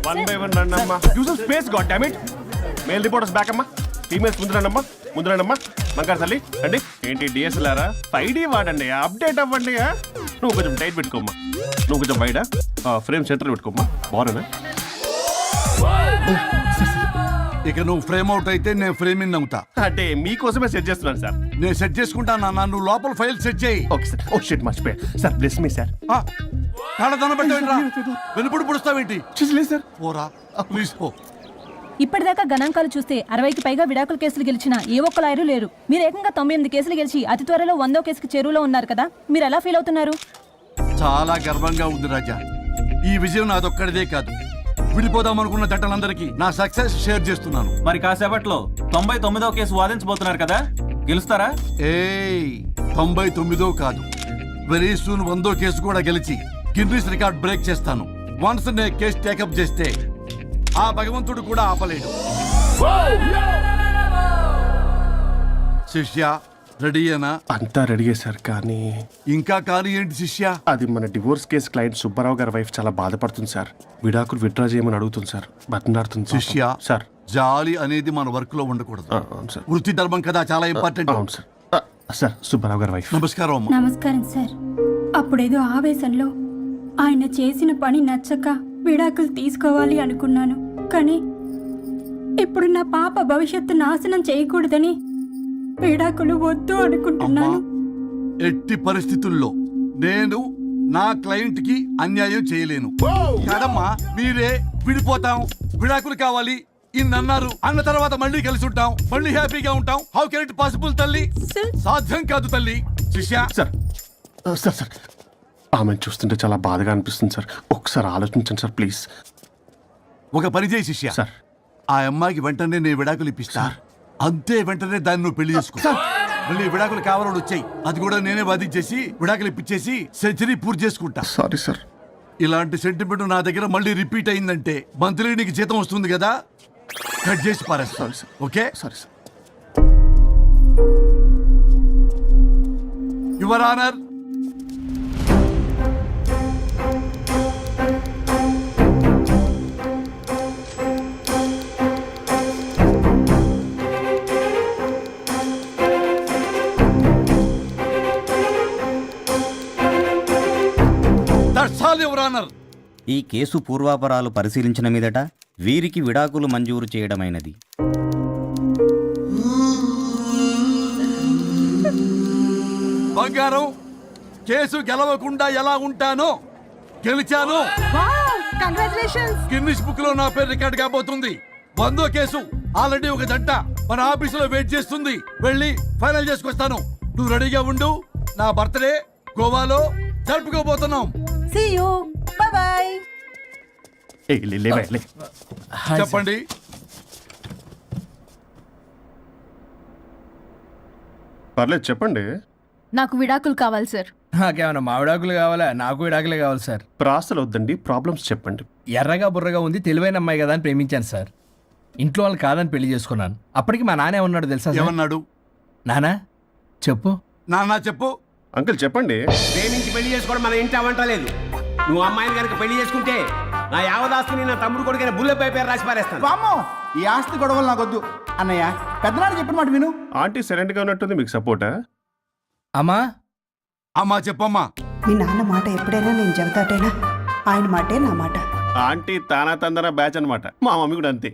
One by one రండి అమ్మా. Use space god damn it. Male reporters back అమ్మా. Females ముందు రండమ్మా. మంకారు తల్లి రండి. ఏంటి డిఎస్ఎల్ఆరా? 5D వాడండి, అప్డేట్ అవ్వండి. నువ్వు కొంచెం టైట్ పెట్టుకోమ్మా. నువ్వు కొంచెం వైడా ఫ్రేమ్ సెంటర్ పెట్టుకోమ్మా. బాగున్నా? ఇక నువ్వు ఫ్రేమ్ అవుట్ అయితే నేను ఫ్రేమింగ్ అవుతా. అంటే మీకోసమే సెట్ చేస్తున్నాను సార్. నేను సెట్ చేసుకుంటాను. నువ్వు లోపల ఫైల్ సెట్ చేయి. Okay sir. ఓ షిట్ మర్చిపోయా సార్. Bless me sir. వెనుపుడు పుడుస్తావేంటి? చూసలేదు సార్. పోరా ప్లీజ్ పో. ఇప్పటిదాకా గణాంకాలు చూస్తే 60కి పైగా విడాకుల కేసులు గెలిచిన ఏ ఒక్క లాయరు లేరు. మీరు ఏకంగా 98 కేసులు గెలిచి అతి త్వరలో 100వ కేసుకి చేరువలో ఉన్నారు కదా. మీరు ఎలా ఫీల్ అవుతున్నారు? చాలా గర్వంగా ఉంది రాజా. ఈ విజయం నాదొక్కడిదే కాదు, విడిపోదాం అనుకున్న జంటలందరికీ నా సక్సెస్ షేర్ చేస్తున్నాను. మరి కాసేపట్లో 99వ కేసు వాదించబోతున్నారు కదా, గెలుస్తారా? 99 కాదు, వెరీ సూన్ 100వ కేసు కూడా గెలిచి గిన్నిస్ రికార్డ్ బ్రేక్ చేస్తాను. వన్స్ నే కేసు టేకప్ చేస్తే ఆ భగవంతుడు కూడా ఆపలేడు. శిష్య రెడీయేనా? అంతా రెడీ సార్. కానీ ఇంకా కానీ ఏంటి శిష్య? అది మన డివోర్స్ కేసు క్లయింట్ సుబ్బారావు గారి వైఫ్ చాలా బాధపడుతుంది సార్. విడాకులు విత్డ్రా చేయమని అడుగుతుంది సార్. బతినాడుతుంది శిష్య. సార్ జాలి అనేది మన వర్క్ లో ఉండకూడదు. అవును సార్. వృత్తి ధర్మం కదా, చాలా ఇంపార్టెంట్. అవును సార్. సార్ సుబ్బారావు గారి వైఫ్. నమస్కారం అమ్మా. నమస్కారం సార్. అప్పుడేదో ఆవేశంలో ఆయన చేసిన పని నచ్చక విడాకులు తీసుకోవాలి అనుకున్నాను. కానీ ఇప్పుడు నా పాప భవిష్యత్తు నాశనం చేయకూడదని విడాకులు వద్దు అనుకుంటున్నాను. ఎట్టి పరిస్థితుల్లో నేను నా క్లయింట్ కి అన్యాయం చేయలేను కదమ్మా. మీరే విడిపోతాం, విడాకులు కావాలి ఇన్నన్నారు అన్న తర్వాత మళ్ళీ కలిసి ఉంటాం, మళ్ళీ హ్యాపీగా ఉంటాం. హౌ కెన్ ఇట్ పాసిబుల్ తల్లి? సాధ్యం కాదు తల్లి. శిష్య సార్ సార్ సార్ ఆమెను చూస్తుంటే చాలా బాధగా అనిపిస్తుంది సార్. ఒకసారి ఆలోచించండి సార్ ప్లీజ్. ఒక పని చేయి శిష్య. సార్ ఆ అమ్మాయికి వెంటనే నేను విడాకులు ఇప్పిస్తా. అంతే, వెంటనే దాన్ని నువ్వు పెళ్లి చేసుకో. మళ్ళీ విడాకులు కావాలని వచ్చాయి, అది కూడా నేనే వాదించేసి విడాకులు ఇప్పించేసి సెంచరీ పూర్తి చేసుకుంటా. Sorry sir. ఇలాంటి సెంటిమెంట్ నా దగ్గర మళ్ళీ రిపీట్ అయిందంటే మంత్లీ నీకు జీతం వస్తుంది కదా, కట్ చేసి పారేస్తా. Sorry sir. Okay sorry sir. Your honour, ఈ కేసు పూర్వాపరాలు పరిశీలించిన మీదట వీరికి విడాకులు మంజూరు చేయడమైనది. బంగారం, కేసు గెలవకుండా ఎలా ఉంటానో గెలిచాను. గిన్నిస్ బుక్ లో నా పేరు రికార్డ్ కాబోతుంది. 100వ కేసు ఆల్రెడీ ఒక జంట మన ఆఫీసులో వెయిట్ చేస్తుంది. వెళ్ళి ఫైనల్ చేసుకొస్తాను. నువ్వు రెడీగా ఉండు. నా బర్త్డే గోవాలో జరుపుకోబోతున్నాం. చెప్పండి. పర్లేదు చెప్పండి. నాకు విడాకులు కావాలి సార్. నాకేమన్నా మా విడాకులు కావాలా? నాకు విడాకులే కావాలి సార్. ప్రాసలు వద్దండి, ప్రాబ్లమ్స్ చెప్పండి. ఎర్రగా బుర్రగా ఉంది, తెలివైన అమ్మాయి కదా అని ప్రేమించాను సార్. ఇంట్లో వాళ్ళు కాదని పెళ్లి చేసుకున్నాను. అప్పటికి మా నాన్న ఏమన్నాడు తెలుసా? ఏమన్నాడు? నానా చెప్పు. నాన్న చెప్పు. అంకుల్ చెప్పండి. ప్రేమించి పెళ్లి చేసుకోవడం మన ఇంటి అవంటలేదు. నువ్వు అమ్మాయిని కనుక పెళ్లి చేసుకుంటే నా యావదాస్తిని నా తమ్ముడు కొడుకైన బుల్లెపై పేరు రాసి పారేస్తాను. వామ్మో, ఈ ఆస్తి గొడవలు నాకొద్దు. అన్నయ్య, పెద్దనాడు చెప్పిన మాట విను. ఆంటీ సైలెంట్ గా ఉన్నట్టుంది, మీకు సపోర్టా? అమ్మా అమ్మా చెప్పమ్మా. మీ నాన్న మాట ఎప్పుడైనా నేను చెబుతాటేనా? ఆయన మాటే నా మాట. ఆంటీ తానా తందన బ్యాచ్ అనమాట. మా మమ్మీ కూడా అంతే.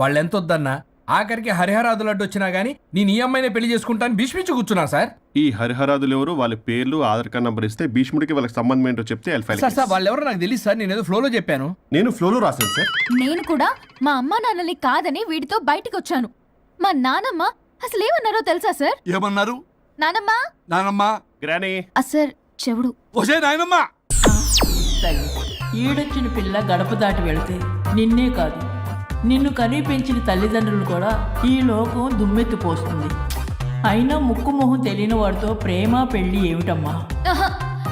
వాళ్ళు ఎంత వద్దన్నా ఆఖరికి హరిహరాదులు అడ్డు వచ్చినా గానీ నేను ఈ అమ్మాయినే పెళ్లి చేసుకుంటాను భీష్మించి కూర్చున్నా సార్. ఈ హరిహరాదులు ఎవరు, వాళ్ళ పేర్లు ఆధార్ కార్డ్ నంబర్ ఇస్తే భీష్ముడికి వాళ్ళకి సంబంధం ఏంటో చెప్తే సార్ వాళ్ళు ఎవరో నాకు తెలియదు సార్. నేను ఏదో ఫ్లోలో చెప్పాను. నేను ఫ్లోలో రాశాను సార్. నేను కూడా మా అమ్మ నాన్నని కాదని వీడితో బయటికి వచ్చాను. మా నానమ్మ అసలు ఏమన్నారో తెలుసా సార్? ఏమన్నారు? నానమ్మ నానమ్మ గ్రానీ సార్ చెవుడు. ఒసే నాయనమ్మ, ఈడొచ్చిన పిల్ల గడప దాటి వెళితే నిన్నే కాదు నిన్ను కనీ పెంచిన తల్లిదండ్రులు కూడా ఈ లోకం దుమ్మెత్తిపోస్తుంది. అయినా ముక్కు మొహం తెలియని వాడితో ప్రేమ పెళ్లి ఏమిటమ్మా?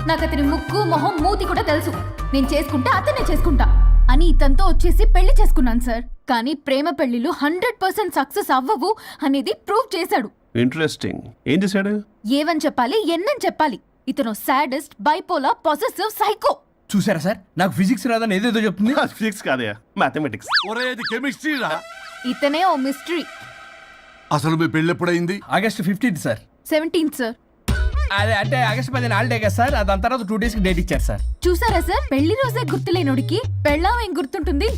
నాకు అతని ముక్కు మొహం మూతి కూడా తెలుసు. నేను చేసుకుంటా అతనే చేసుకుంటా అని ఇతనితో వచ్చేసి పెళ్లి చేసుకున్నాను సార్. కానీ ప్రేమ పెళ్లిలు 100% సక్సెస్ అవ్వవు అనేది ప్రూవ్ చేశాడు. ఇంట్రెస్టింగ్. ఏం చేశాడు? ఏవని చెప్పాలి ఎన్నని చెప్పాలి. ఇతను సాడెస్ట్, బైపోలా, పొసెసివ్, సైకో. చూసారా సార్, నాకు ఫిజిక్స్ రాదని ఏదేదో చెప్తుంది. ఫిజిక్స్ కాదయా, మ్యాథమెటిక్స్. ఒరే ఇది కెమిస్ట్రీ రా. ఇతనే ఓ మిస్టరీ. అసలు మీ పెళ్ళి ఎప్పుడైంది? August 15th sir. 17th sir. అదే అంటే ఆగస్ట్ 10 హాలిడే కదా సార్, దాని తర్వాత 2 days కి డేట్ ఇచ్చారు సార్. చూసారా సార్, పెళ్లి రోజే గుర్తులేనోడికి పెళ్ళాం ఏం గుర్తుంటుంది.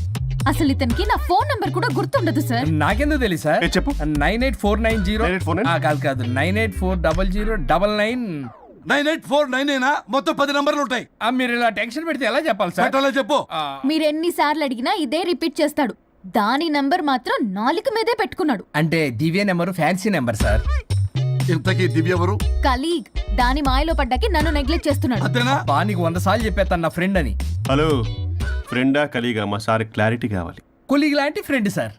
అసలు ఇతనికి నా ఫోన్ నంబర్ కూడా గుర్తుండదు సార్. నాకెందుకు తెలియదు సార్? చెప్పు. 98490 98490? కాదు 9840099. 98499 మొత్తం 10 నంబర్లు ఉంటాయి. మీరు ఇలా టెన్షన్ పెడితే ఎలా చెప్పాలి సార్? పెట్టాలో చెప్పు. మీరు ఎన్నిసార్లు అడిగినా ఇదే రిపీట్ చేస్తాడు. దాని నంబర్ మాత్రం 4 మీదే పెట్టుకున్నాడు. అంటే దివ్య నెంబర్ ఫ్యాన్సీ నెంబర్ సార్. ఇంతకీ దివ్య ఎవరు? కలీగ్. దాని మాయలో పడ్డాకి నన్ను నెగ్లెక్ట్ చేస్తున్నాడు. అంతేనా? బా నీకు 100 సార్లు చెప్పేస్తాను నా ఫ్రెండ్ అని. హలో, ఫ్రెండా కలీగా? మా సార్ క్లారిటీ కావాలి. కొలీగ్ లాంటి ఫ్రెండ్ సార్.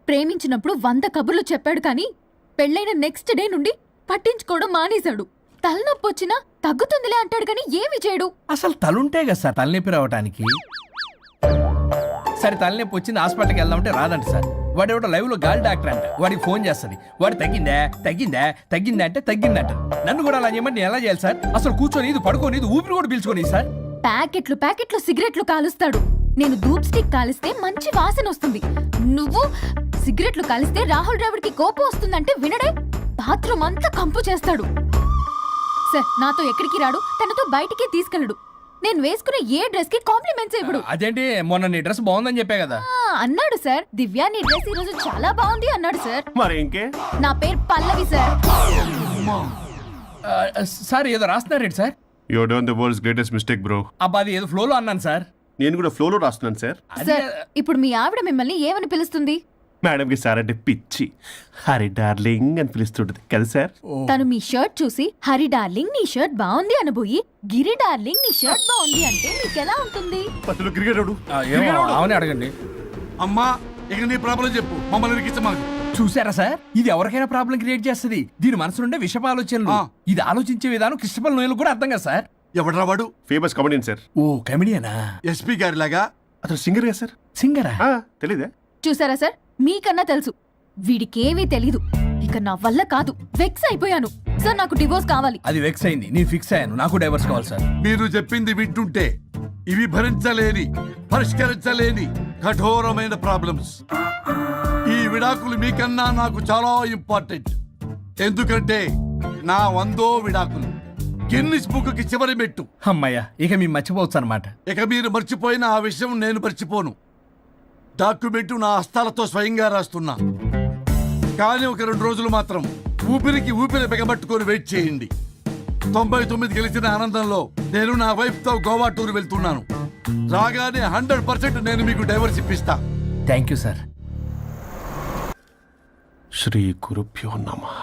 ప్రేమించినప్పుడు 100 కబుర్లు చెప్పాడు కానీ పెళ్ళైన నెక్స్ట్ డే నుండి పట్టించుకోవడం మానేశాడు. తలనొప్పి వచ్చినా తగ్గుతుందిలే అంటాడు కానీ ఏమి చేయడు. అసలు తలుంటే కదా సార్ తలనొప్పి రావడానికి. సరే తలనొప్పి వచ్చింది హాస్పిటల్కి వెళ్దామంటే రాదంట సార్. వాడు ఎవడో లైవ్ లో గాలి డాక్టర్ అంట, వాడికి ఫోన్ చేస్తుంది. వాడు తగ్గిందా తగ్గిందా తగ్గిందా అంటే తగ్గిందంట. నన్ను కూడా అలా చేయమంటే నేను ఎలా చేయాలి సార్? అసలు కూర్చొని ఇది పడుకోని ఇది ఊపిరి కూడా పీల్చుకొని సార్. ప్యాకెట్లు సిగరెట్లు కాలుస్తాడు. నేను ధూప్ స్టిక్ కాలిస్తే మంచి వాసన వస్తుంది. నువ్వు సిగరెట్లు కాలిస్తే రాహుల్ ద్రావిడ్కి కోపం వస్తుందంటే వినడే. బాత్రూమ్ అంతా కంపు చేస్తాడు. సార్ నాతో ఎక్కడికి రాడు, తనతో బయటికి తీసుకెళ్ళడు. నేను వేసుకునే ఏ డ్రెస్ కి కాంప్లిమెంట్స్ ఇవ్వడు. అదేంటి మొన్న నీ డ్రెస్ బాగుందని చెప్పా కదా. అన్నాడు సార్. దివ్య నీ డ్రెస్ ఈ రోజు చాలా బాగుంది అన్నాడు సార్. మరి ఇంకే? నా పేరు పల్లవి సార్. సార్ ఏదో రాస్తున్నారేంటి sir? You done the world's greatest mistake bro. అబ్బా అది ఏదో ఫ్లోలో అన్నాను సార్. నేను కూడా ఫ్లోలో రాస్తున్నాను సార్. సార్ ఇప్పుడు మీ ఆవిడ మిమ్మల్ని ఏమని పిలుస్తుంది? మేడంకి సార్ అంటే పిచ్చి. హరి డార్లింగ్ అని పిలుస్తుంటది కదా సార్. తను మీ షర్ట్ చూసి హరి డార్లింగ్ నీ షర్ట్ బాగుంది అనబోయి గిరి డార్లింగ్ నీ షర్ట్ బాగుంది అంటే మీకెలా ఉంటుంది? అసలు క్రికెట్ అవునే అడగండి. అమ్మా ఇక నీ ప్రాబ్లం చెప్పు, మమ్మల్ని ఇరికించమాకు. చూసారా సార్, ఇది ఎవరికైనా ప్రాబ్లం క్రియేట్ చేస్తుంది. దీని మనసు నుండే విషప ఆలోచనలు. ఇది ఆలోచించే విధానం కృష్ణపల్ నోయలు కూడా అర్థం కదా సార్. ఎవడ్రా వాడు? Famous comedian sir. ఓ కమెడియనా? ఎస్పీ గారి లాగా. అతను సింగర్ కదా సార్. సింగరా? తెలీదా? చూసారా సార్, మీకన్నా తెలుసు. వీడికేమీ తెలీదు. ఇక నా వల్ల కాదు, వెక్స్ అయిపోయాను సార్. నాకు డివోర్స్ కావాలి. అది వెక్స్ అయింది, నేను ఫిక్స్ అయ్యాను. నాకు డైవర్స్ కావాలి సార్. మీరు చెప్పింది వింటుంటే ఇవి భరించలేని, పరిష్కరించలేని కఠోరమైన ప్రాబ్లమ్స్. ఈ విడాకులు మీకన్నా నాకు చాలా ఇంపార్టెంట్. ఎందుకంటే నా 100వ విడాకులు గిన్నిస్ బుక్కి చివరి మెట్టు. అమ్మయ్య, ఇక మేము మర్చిపోవచ్చు అనమాట. ఇక మీరు మర్చిపోయిన ఆ విషయం నేను మర్చిపోను. డాక్యుమెంటు నా హస్తాలతో స్వయంగా రాస్తున్నా. కానీ ఒక 2 రోజులు మాత్రం ఊపిరికి ఊపిరి బిగబట్టుకొని వెయిట్ చేయండి. 99 గెలిచిన ఆనందంలో నేను నా వైఫ్ తో గోవా టూర్ వెళ్తున్నాను. రాగానే 100% నేను మీకు డైవర్స్ ఇప్పిస్తా. Thank you sir. శ్రీ గురుభ్యో నమః.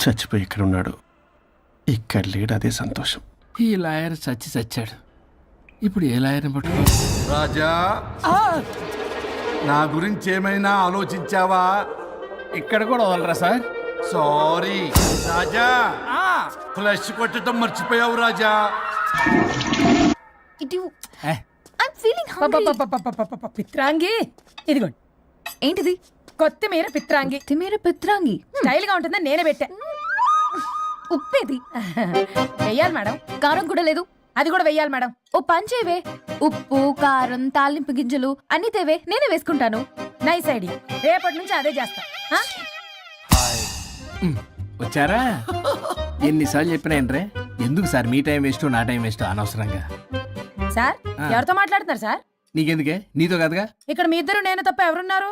చచ్చిపోయి ఇక్కడ ఉన్నాడు, ఇక్కడ లేడు, అదే సంతోషం. ఈ లాయర్ చచ్చాడు. ఇప్పుడు ఏ లాయర్ని పట్టుకో? రాజా, నా గురించి ఏమైనా ఆలోచించావా? ఇక్కడ కూడా వదలరా సార్? సారీ రాజా, ఫ్లష్ కొట్టడం మర్చిపోయావు రాజా. పిత్రాంగి ఇదిగోండి. ఏంటిది? కొత్తిమీర పిత్రాంగి. పిత్రాంగి స్టైల్ గా ఉంటుందని నేనే పెట్టా. ఉప్పేది వెయ్యాలి మేడం. కారం కూడా లేదు. అది కూడా వెయ్యాలి మేడం. ఓ పంచేవే, ఉప్పు కారం తాలింపు గింజలు అన్ని తేవే, నేనే వేసుకుంటాను. Nice idea. రేపటి నుంచి అదే చేస్తా. వచ్చారా? ఎన్నిసార్లు చెప్పినాయండ్రే, ఎందుకు సార్ మీ టైం వేస్ట్ నా టైం వేస్ట్ అనవసరంగా? సార్ ఎవరితో మాట్లాడుతున్నారు సార్? నీకెందుకే, నీతో కదగా. ఇక్కడ మీ ఇద్దరు నేను తప్ప ఎవరున్నారు?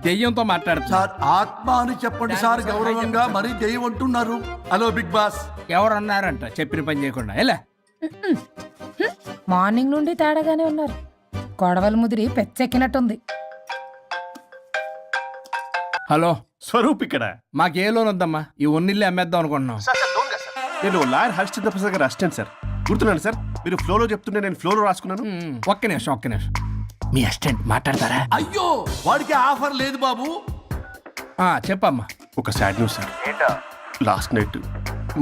దెయ్యంతో మాట్లాడుతా. సార్ ఆత్మ అని చెప్పండి సార్, గౌరవంగా. మరీ దెయ్యం అంటున్నారు. Hello big boss. ఎవరన్నారంట చెప్పిన పని చేయకుండా? ఎలా మార్నింగ్ నుండి తేడాగానే ఉన్నారు. గొడవల ముదిరి పెచ్చెక్కినట్టుంది. హలో స్వరూప్ ఇక్కడ. మాకే లోన్ వద్దమ్మా, ఈ ఒన్నిల్లే అమ్మేద్దాం అనుకుంటున్నాం. నేను లాయర్ హరిశ్చంద్ర ప్రసాద్ గారు అసిస్టెంట్ సార్. గుర్తున్నాను సార్, మీరు ఫ్లోలో చెప్తుంటే నేను ఫ్లోలో రాసుకున్నాను. ఒక్క నిమిషం. మీ అసిస్టెంట్ మాట్లాడతారా? అయ్యో వాడికి ఆఫర్ లేదు బాబు. చెప్పమ్మా. ఒక sad news sir. Last night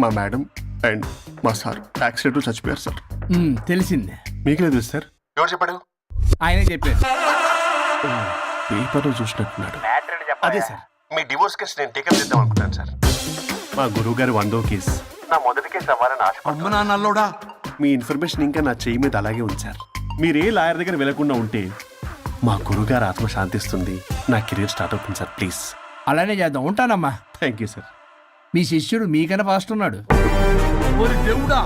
మా మేడం అండ్ మా సార్ యాక్సిడెంట్ చచ్చిపోయారు సార్. తెలిసిందే. మీకే తెలుసు సార్. ఎవరు చెప్పాడు? ఆయనే చెప్పారు. పేపర్లో చూసినట్టున్నాడు. అదే సార్, మీ డివోర్స్ కేసు నేను టేకప్ చేద్దాం అనుకుంటాను సార్. మా గురువు గారి 100వ కేసు నా మొదటి కేసు అవ్వాలని ఆశ. అమ్మ నా నల్లోడా, మీ ఇన్ఫర్మేషన్ ఇంకా నా చెయ్యి మీద అలాగే ఉంది సార్. మీరు ఏ లాయర్ దగ్గర వెళ్లకుండా ఉంటే మా గురువు గారు ఆత్మ శాంతిస్తుంది, నా కెరీర్ స్టార్ట్ అవుతుంది సార్. ప్లీజ్ అలానే చేద్దాం. ఉంటానమ్మా. Thank you sir. మీ శిష్యుడు మీకన్నా ఫాస్ట్ ఉన్నాడు. ఓరి దేవుడా,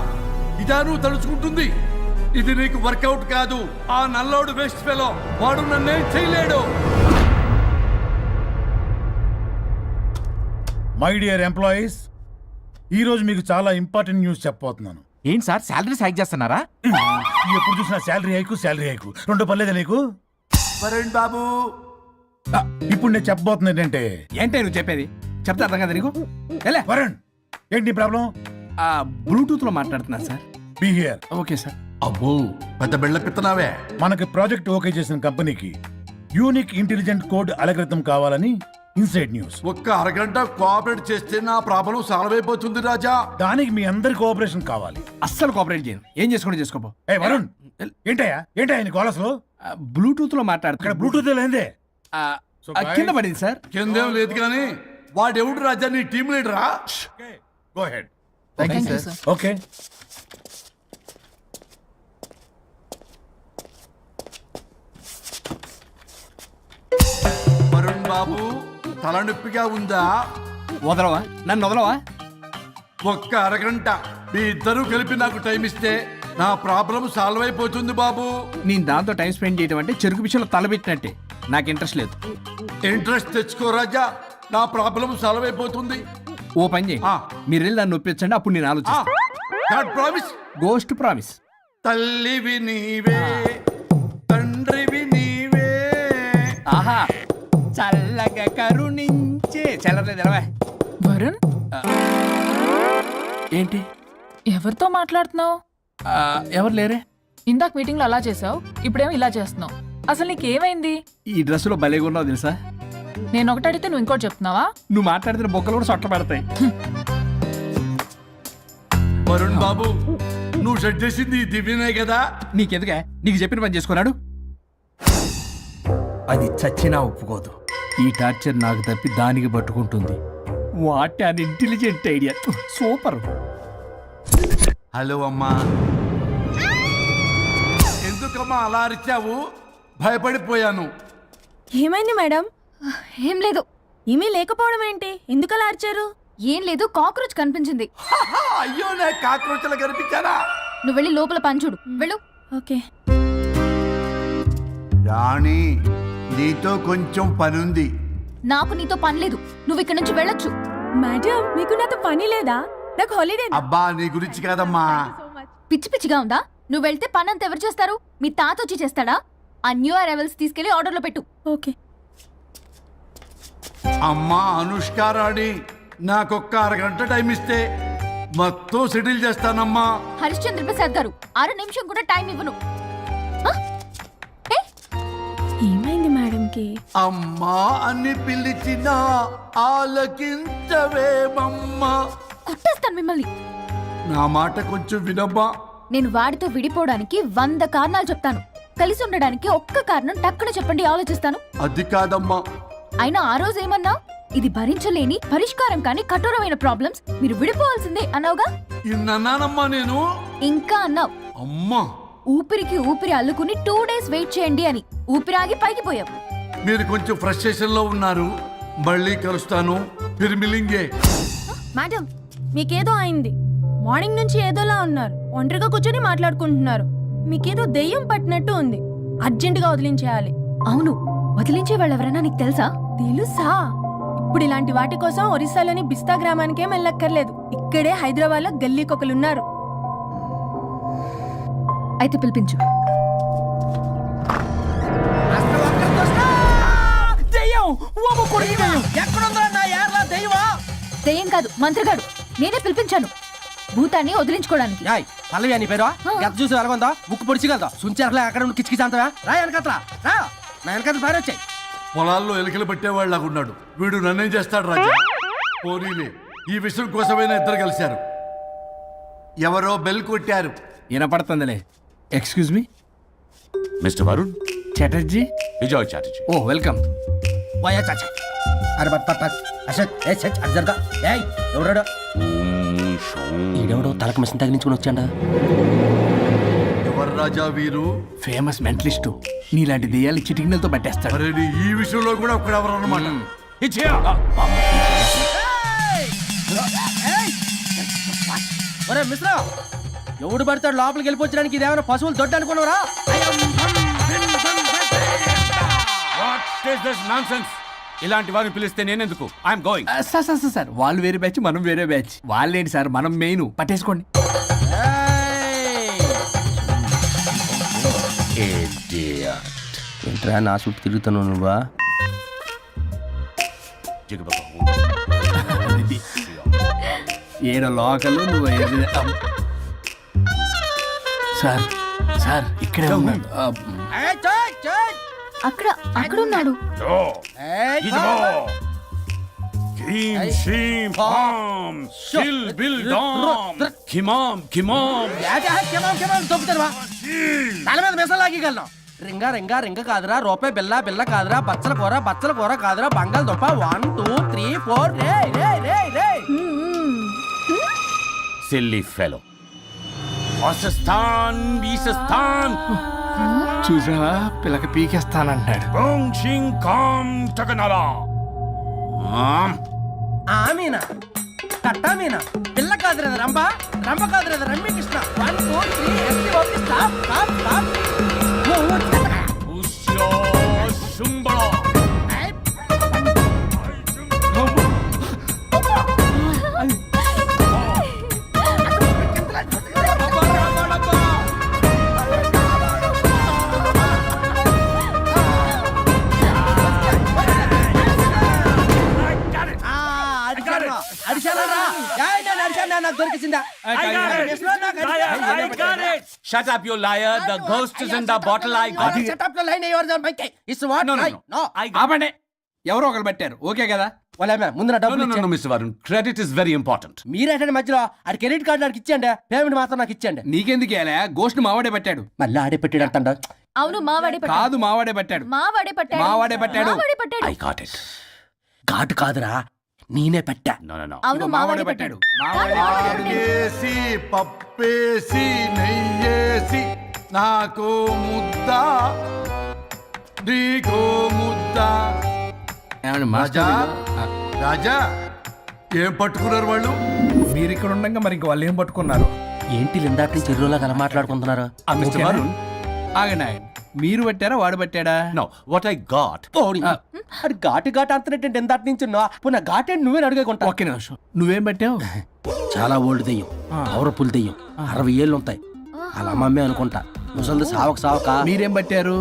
ఇదా నువ్వు తలుచుకుంటుంది? ఇది నీకు వర్కౌట్ కాదు. ఆ నల్లోడు వేస్ట్ ఫెలో, వాడు నన్నేం చేయలేడు. మై డియర్ ఎంప్లాయీస్, ఈ రోజు మీకు చాలా ఇంపార్టెంట్ న్యూస్ చెప్పబోతున్నాను. ఏంటి సార్ శాలరీస్ హైక్ చేస్తున్నారా? ఎప్పుడు చూసినా శాలరీ హైకు రెండు పర్లేదా నీకు? వరుణ్ బాబు, ఇప్పుడు నేను చెప్పబోతున్నా ఏంటంటే, ఏంటే నువ్వు చెప్పేది? చెప్తా అర్థం కదా నీకు? ఎలా వరుణ్, ఏంటి నీ ప్రాబ్లం? బ్లూటూత్ లో మాట్లాడుతున్నా sir. Be here. Okay sir. అబ్బో పెద్ద బిళ్ళ పిత్తనావే. మనకి ప్రాజెక్ట్ ఓకే చేసిన కంపెనీకి యూనిక్ ఇంటెలిజెంట్ కోడ్ అలకృతం కావాలని ఇన్సైడ్ న్యూస్. ఒక్క అరగంట కోఆపరేట్ చేస్తే నా ప్రాబ్లం సాల్వ్ అయిపోతుంది రాజా. దానికి మీ అందరి కోఆపరేషన్ కావాలి. అస్సలు కోఆపరేట్ చేయను. ఏం చేసుకోండి చేసుకోపో. ఏ వరుణ్, ఏంటయ్యా నీ కాలర్స్లో బ్లూటూత్ లో ఇక్కడ మాట్లాడుతున్నా. బ్లూటూత్ లేదే. కింద పడింది సార్. కిందేం లేదు కానీ వాడెవడు రాజా? నీ టీం లీడరా? Go ahead. Thank you sir. Okay. Varun బాబు, తలనొప్పిగా ఉందా? వదలవా? నన్ను వదలవా? ఒక్క అరగంట మీ ఇద్దరూ కలిపి నాకు టైం ఇస్తే నా ప్రాబ్లం సాల్వ్ అయిపోతుంది బాబు. నేను దాంతో టైం స్పెండ్ చేయడం అంటే చెరుకు విషయంలో తలబెట్టినట్టే. నాకు ఇంట్రెస్ట్ లేదు. ఇంట్రెస్ట్ తెచ్చుకో రాజా, నా ప్రాబ్లం సాల్వ్ అయిపోతుంది. ఓ పని చేయి, మీరు వెళ్ళి నన్ను ఒప్పించండి, అప్పుడు నేను ఆలోచిస్తాను. ప్రామిస్. Ghost promise. తల్లివి నీవే, తండ్రివి నీవే. ఆహా, చల్లగా కరుణించే. చల్లలేదు ఎలవా. వరుణ్, ఏంటి? ఎవరితో మాట్లాడుతున్నావు? ఎవరు లేరే? ఇందాక మీటింగ్ లో అలా చేసావు, ఇప్పుడేమో ఇలా చేస్తున్నావు. అసలు నీకేమైంది? ఈ డ్రెస్సులో భలేగా ఉన్నావు తెలుసా? నేను ఒకటి అడిగితే నువ్వు ఇంకోటి చెప్తున్నావా? నువ్వు మాట్లాడితే బొక్కలు కూడా సొట్ట పడతాయి. వరుణ్ బాబు, నువ్వు సెట్ చేసింది ఈ దివ్యనే కదా? నీకెందుకే? నీకు చెప్పిన పని చేసుకున్నాడు. అది చచ్చినా ఒప్పుకోదు. ఈ టార్చర్ నాకు తప్పి దానికి పట్టుకుంటుంది. What an intelligent idea. Super. Hello అమ్మా. ఎందుకమ్మా అలా అరిచావు? భయపడిపోయాను. ఏమైంది మేడం? ఏం లేదు. ఏమీ లేకపోవడం ఏంటి? ఎందుకు అలా అరిచారు? ఏం లేదు, కాక్రోచ్ కనిపించింది. అయ్యో, నేను కాక్రోచ్లు కనిపించానా? నువ్వు వెళ్ళి లోపల పని చూడు. వెళ్ళు. ఓకే. రాణి, నీతో కొంచెం పనుంది. నాకు నీతో పని లేదు. నువ్వు ఇక్కడి నుంచి వెళ్ళొచ్చు. మేడం, మీకు నాతో పని లేదా? నాకు హాలిడే. అబ్బా, నీ గురించి కాదమ్మా. పిచ్చి పిచ్చిగా ఉందా? నువ్వు వెళ్తే పని అంతా ఎవరు చేస్తారు? మీ తాత వచ్చి చేస్తాడా? ఆ న్యూ అరైవల్స్ తీసుకెళ్లి ఆర్డర్లో పెట్టు. ఓకే. అమ్మా అనుష్క రాణి, నాకొక్క అరగంట టైం ఇస్తే మొత్తం సెటిల్ చేస్తానమ్మా. హరిశ్చంద్ర ప్రసాద్ గారు, 6 నిమిషం కూడా టైం ఇవ్వను. ఏమైంది మేడంకి? అమ్మా అని పిలిచినా ఆలకించవేమమ్మా. కొట్టేస్తాను మిమ్మల్ని. నా మాట కొంచెం వినమ్మా. నేను వాడితో విడిపోవడానికి 100 కారణాలు చెప్తాను. కలిసి ఉండడానికి ఒక్క కారణం టక్కున చెప్పండి, ఆలోచిస్తాను. అది కాదమ్మా. అయినా ఆ రోజు ఏమన్నా? ఇది భరించలేని, పరిష్కారం కాని కఠోరమైన ప్రాబ్లమ్స్, మీరు విడిపోవాల్సిందే అన్నావుగా? ఇన్నానమ్మా నేను. ఇంకా అన్నావు. అమ్మా, ఊపిరికి ఊపిరి అల్లుకుని 2 days వెయిట్ చేయండి అని. ఊపిరాగి పైకి పోయావు. మీరు కొంచెం ఫ్రస్ట్రేషన్ లో ఉన్నారు. మళ్ళీ కలుస్తాను. ఫిర్మిలింగే. మేడం, మీకేదో అయింది. మార్నింగ్ నుంచి ఏదోలా ఉన్నారు. ఒంటరిగా కూర్చొని మాట్లాడుకుంటున్నారు. మీకేదో దెయ్యం పట్టినట్టు ఉంది. అర్జెంటుగా వదిలించేయాలి. అవును, వదిలించే వాళ్ళెవరైనా నీకు తెలుసా? తెలుసా? ఇప్పుడు ఇలాంటి వాటి కోసం ఒరిస్సాలోని బిస్తా గ్రామానికేం వెళ్ళక్కర్లేదు. ఇక్కడే హైదరాబాద్లో గల్లీకొకలున్నారు. అయితే పిలిపించు. దెయ్యం కాదు, మంత్రిగాడు. నేనే పిలిపించాను. భూతాన్ని వదిలించుకోవడానికి. పల్లవి అని పేరు గత చూసి వెలగొందా ముక్కు పొడిచిగలదా సుంచరలే అక్కడ ఉండి కిచకిచ అంతవా రా వెనకత్రా రా నా వెనకత్ర పారి వచ్చాయి. పొలాల్లో ఎలికలు పట్టేవాళ్ళగా ఉన్నాడు వీడు. నన్నేం చేస్తాడు రాజా? పోనీలే, ఈ విషయం కోసమైనా ఇద్దరు కలిశారు. ఎవరో బెల్ కొట్టారు. వినపడుతుందిలే. Excuse me mister Varun Chatterjee. Vijay Chatterjee. Oh welcome. వాయా చాచా అరే బట్ పట్ అసత్ ఏ సచ్ అర్జర్గా ఏయ్ ఎవరాడు? ఈడెవడో తలకు మిషన్ తగిలించుకుని వచ్చాడా? ఎవరు రాజా వీరు? Famous mentalist. నీలాంటి దెయ్యాలు చిటికినలతో పట్టేస్తాడు. అరే నీ ఈ విషయంలో కూడా ఒకడెవరు అన్నమాట. ఒరే మిశ్రా, ఎవడు పడతాడు లోపలికి వెళ్ళిపోవడానికి? ఇదేమైనా పశువులు దొడ్డు అనుకున్నారా? ఇలాంటి వారిని పిలిస్తే నేనెందుకు? I'm going. సార్ వాళ్ళు వేరే బ్యాచ్, మనం వేరే బ్యాచ్. వాళ్ళేంటి సార్, మనం మెయిన్. పట్టేసుకోండి. ఏంట్రా నా చుట్టూ తిరుగుతున్నావు నువ్వా? ఏడో లోకలు నువ్వు సార్ సార్ ఇక్కడే ఉన్నాడు. అక్కడ అక్కడున్నాడు. తల మీద మెసలు లాగగలను. రింగ రింగ రింగ కాదురా, రూపాయి బిల్ల బిల్ల కాదురా, బచ్చల కూర కాదురా, బంగాళదుంప 1 2 3 4 రే రే రే రే. Silly fellow. వాసస్థాన్ వీసస్థాన్ చూసావా, పిల్లకి పీకేస్తానంటాడు. ఆమీనా కట్టామీనా పిల్ల కాదురేదా రంభ, రంభ కాదురేదా రమ్మి కృష్ణ. 1 2 3 ఎస్టీ okay stop stop stop. Shut up, you liar. The ghost is in the bottle. I got it. Shut up, the line yours on my case. It's what? No. ఆపండి. ఎవరో ఒకరు పెట్టారు, ఓకే కదా? వాళ్ళ ముందు నా డబ్బులు ఇచ్చేయండి. Mr. Varun. Credit is very important. మీరేటండి మధ్యలో? ఆడి క్రెడిట్ కార్డు నాకు ఇచ్చేయండి, పేమెంట్ మాత్రం నాకు ఇచ్చేయండి. నీకెందుకు ఇవ్వాలా? గోస్ట్ మావాడే పెట్టాడు. మళ్ళీ ఆడే పెట్టాడు అంటాడు. అవును మావాడే పట్టాడు. కాదు మావాడే పెట్టాడు. మావాడే పట్టాడు. మావాడే పట్టాడు. మావాడే పట్టాడు. I got it. ఘాటు కాదురా, నేనే పెట్టా. No. అవును మావాడే పట్టాడు. ఆకేసి పప్పేసి నెయ్యేసి నాకు ముద్ద నీకో ముద్ద. రాజా రాజా ఏం పట్టుకున్నారు వాళ్ళు? మీరు ఇక్కడ ఉండగా మరి ఇంక వాళ్ళు ఏం పట్టుకున్నారు? ఏంటి లిందాటి నుంచి ఎర్రోలా కల మాట్లాడుకుంటున్నారు? Mr. Varun. ఆగండి. మీరు పెట్టారా వాడు పెట్టాడా? No, what I got. అది ఘాటు అంతనేంటి ఎందాటి నుంచి నా ఘాటేంటి నువ్వే అడుగుకుంటా. ఒకే నిమిషం, నువ్వేం పెట్టావు? చాలా ఓల్డ్ దెయ్యం, పవర్ఫుల్ దెయ్యం, 60 ఏళ్ళు ఉంటాయి. అలా అమ్మే అనుకుంటా. ముసలి సావక. మీరేం పట్టారు?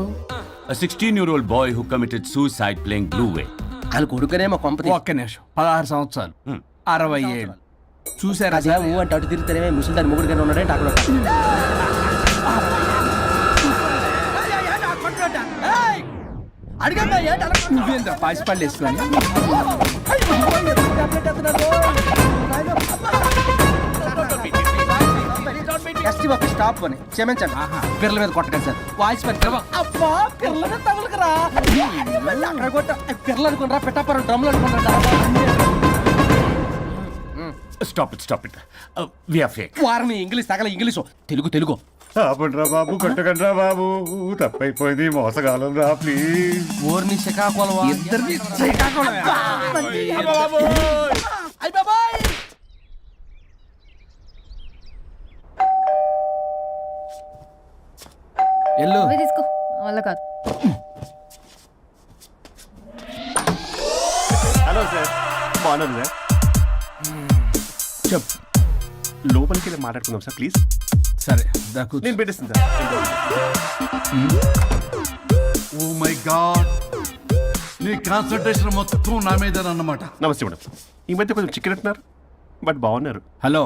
A 16-year-old boy who committed suicide playing Blue Whale. వాళ్ళ కొడుకునేమో కొంపతి. ఒక్క నిమిషం, 16 సంవత్సరాలు, 60 ఏళ్ళు. చూసారా సార్? అంటే అటు తిరుగుతానే ముసలి దాని ముగ్గురుగానే ఉన్నాడంటే అక్కడ. నువ్వేంద్ర పాసిపళ్ళు వేసుకొని స్టాప్ అని క్షమించండి. పిల్లల మీద కొట్టకండి సార్. వాయిస్ అబ్బా పిల్లల మీద తగులుకురా. పిల్లలు అనుకున్నారా? పెట్టాపరం డ్రమ్లు అనుకున్నారా? Stop it. We are fake. వారిని ఇంగ్లీష్ తగల ఇంగ్లీషు తెలుగు. ఆపండ్రా బాబు, కొట్టకండ్రా బాబు, తప్పైపోయింది, మోసగాలం రా ప్లీజ్. ఊరిని శ్రీకాకుళం ఇద్దరిని శ్రీకాకుళం. ఎల్లు నువ్వే తీసుకో, వల్ల కాదు. హలో సార్, బాగున్నారు సార్? చెప్పు. లోపలికి వెళ్ళి మాట్లాడుకుందాం సార్ ప్లీజ్. సరే దాకు నేను పెట్టేస్తాను సార్. ఓ మై గాడ్, నీ కాన్సన్ట్రేషన్ మొత్తం నా మీదనమాట. నమస్తే మేడం. ఈ మధ్య కొంచెం చికెన్ అంటున్నారు, బట్ బాగున్నారు. హలో,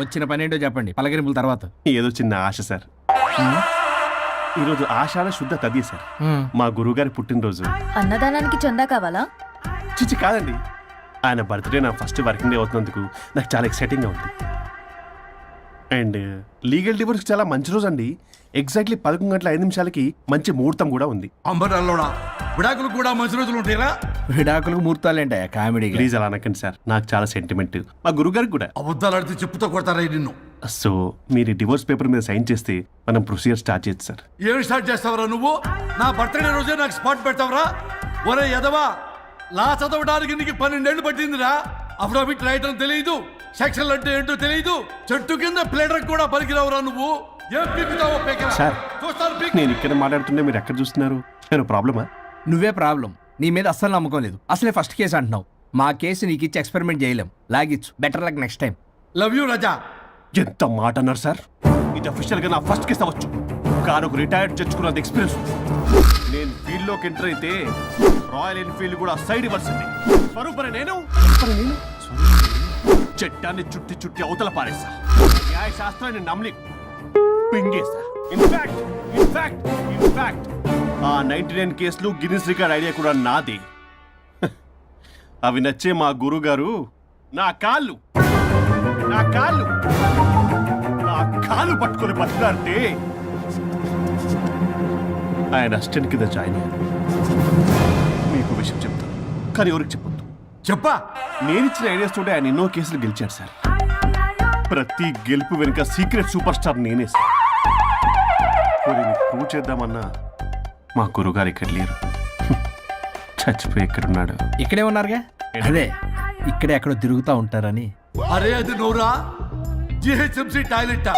వచ్చిన పని ఏంటో చెప్పండి, పలకరింపుల తర్వాత. ఏదో చిన్న ఆశ సార్. ఈరోజు ఆషాఢ శుద్ధ తది సార్, మా గురువుగారి పుట్టినరోజు. అన్నదానానికి చందా కావాలా? చిచ్చి కాదండి, ఆయన బర్త్డే నా ఫస్ట్ వర్కింగ్ డే అవుతున్నందుకు నాకు చాలా ఎక్సైటింగ్గా ఉంది. అండ్ లీగల్ డివోర్స్ చాలా మంచి రోజు అండి. ఎగ్జాక్ట్లీ 11:05 మంచి ముహూర్తం కూడా ఉంది. అంబరాల్లోడా విడాకులు కూడా మంచి రోజులు ఉంటాయిరా? విడాకులకు ముహూర్తాలేంటే కామెడీ. ప్లీజ్ అలా అనకండి సార్, నాకు చాలా సెంటిమెంట్, మా గురుగారికి కూడా. అబద్ధాలు ఆడితే చెప్పుతో కొడతారా నిన్ను? సో మీరు డివోర్స్ పేపర్ మీద సైన్ చేస్తే మనం ప్రొసీజర్ స్టార్ట్ చేయొచ్చు సార్. ఏమి స్టార్ట్ చేస్తావరా నువ్వు? నా బర్త్డే రోజే నాకు స్పాట్ పెడతావరా? ఒరే ఎదవా, లా చదవడానికి నీకు 12 ఏళ్ళు పట్టిందిరా. అఫిడవిట్ రాయటం తెలియదు, సెక్షన్లు అంటే ఏంటో తెలియదు, చెట్టు కింద ప్లేడర్ కూడా పలికిరావురా నువ్వు. ఏం పీకుతావో పేకరా? సార్, చూస్తాను పీక్. నేను ఇక్కడ మాట్లాడుతుంటే మీరు ఎక్కడ చూస్తున్నారు? నేను ప్రాబ్లమా? నువ్వే ప్రాబ్లం. నీ మీద అస్సలు నమ్మకం లేదు. అసలే ఫస్ట్ కేసు అంటున్నావు. మా కేసు నీకు ఇచ్చి ఎక్స్పెరిమెంట్ చేయలేం. లాగిచ్చు. Better luck next time. Love you Raja. ఎంత మాట అన్నారు సార్? ఇది అఫీషియల్ గా నా ఫస్ట్ కేసు అవ్వచ్చు, కానీ ఒక రిటైర్డ్ జడ్జ్ కూడా ఎక్స్పీరియన్స్. నేను ఫీల్డ్ లోకి ఎంటర్ అయితే రాయల్ ఎన్ఫీల్డ్ కూడా సైడ్ ఇవ్వాల్సింది. స్వరూపని నేను చట్టాన్ని చుట్టి చుట్టి అవతల పారేస్తా. న్యాయ శాస్త్రాన్ని నమ్మి పింగేస్తా. ఇన్ఫాక్ట్ ఆ 99 కేసులు గిన్నిస్ రికార్డ్ ఐడియా కూడా నాది. అవి నచ్చే మా గురువు గారు నా కాళ్ళు పట్టుకొని బతుకుతారంటే ఆయన అసిస్టెంట్ కింద జాయిన్ అయ్యాను. మీకు విషయం చెప్తాను, కానీ ఎవరికి చెప్పొద్దు. చెప్పా. నేనిచ్చిన ఐడియాస్ తోటి ఆయన ఎన్నో కేసులు గెలిచాడు సార్. ప్రతి గెలుపు వెనుక సీక్రెట్ సూపర్ స్టార్ నేనే సార్. ప్రూవ్ చేద్దామన్నా మా గురుగారు ఇక్కడ లేరు. చచ్చిపోయి ఎక్కడున్నాడు? ఇక్కడే ఉన్నారుగా. అదే ఇక్కడే ఎక్కడో తిరుగుతూ ఉంటారని. అరే అది నోరా, జిహెచ్ఎంసీ టాయిలెట్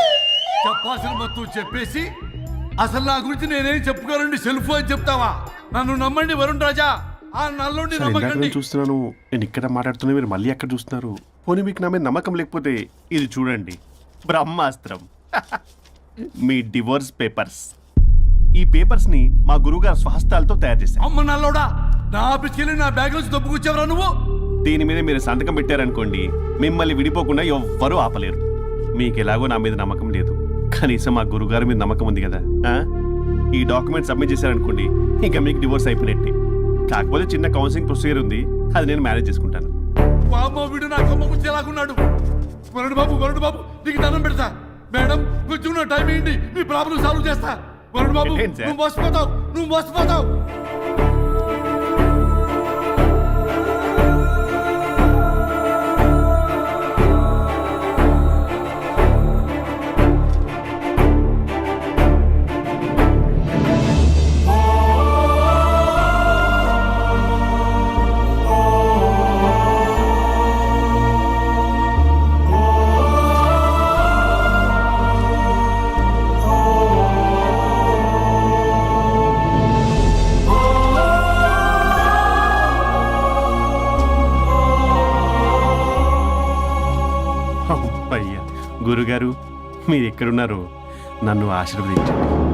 చెప్పాల్సిన మొత్తం చెప్పేసి అసలు నా గురించి నేనేం చెప్పుకోనండి సెల్ఫ్ అని చెప్తావా? నన్ను నమ్మండి వరుణ్ రాజా, ఆ నల్లుండి నమ్మకండి. చూస్తున్నాను, నేను ఇక్కడ మాట్లాడుతున్నా, మీరు మళ్ళీ ఎక్కడ చూస్తున్నారు? పోనీ మీకు నా మీద నమ్మకం లేకపోతే ఇది చూడండి, బ్రహ్మాస్త్రం. మీ డివోర్స్ పేపర్స్. ఈ పేపర్స్ ని మా గురువుగారు స్వహస్తాలతో తయారు చేశారు. అమ్మ నల్లోడా, నా ఆఫీస్కి వెళ్ళి నా బ్యాగ్ నుంచి దొబ్బుకొచ్చావరా నువ్వు? దీని మీద మీరు సంతకం పెట్టారనుకోండి, మిమ్మల్ని విడిపోకుండా ఎవ్వరూ ఆపలేరు. మీకు ఎలాగో నా మీద నమ్మకం లేదు, కనీసం మా గురుగారి మీద నమ్మకం ఉంది కదా. ఈ డాక్యుమెంట్ సబ్మిట్ చేశారనుకోండి, ఇంకా మీకు డివోర్స్ అయిపోయినట్టే. కాకపోతే చిన్న కౌన్సిలింగ్ ప్రొసీజర్ ఉంది, అది నేను మేనేజ్ చేసుకుంటాను. వీడు నా కొమ్మ కూర్చేలాగున్నాడు. వరుణ్ బాబు నీకు దండం పెడతా. మేడం కొంచెం నా టైం ఏంటి, మీ ప్రాబ్లం సాల్వ్ చేస్తా. వరుణ్ బాబు నువ్వు మోసపోతావు. గురుగారు, మీరు ఎక్కడున్నారో నన్ను ఆశీర్వదించండి.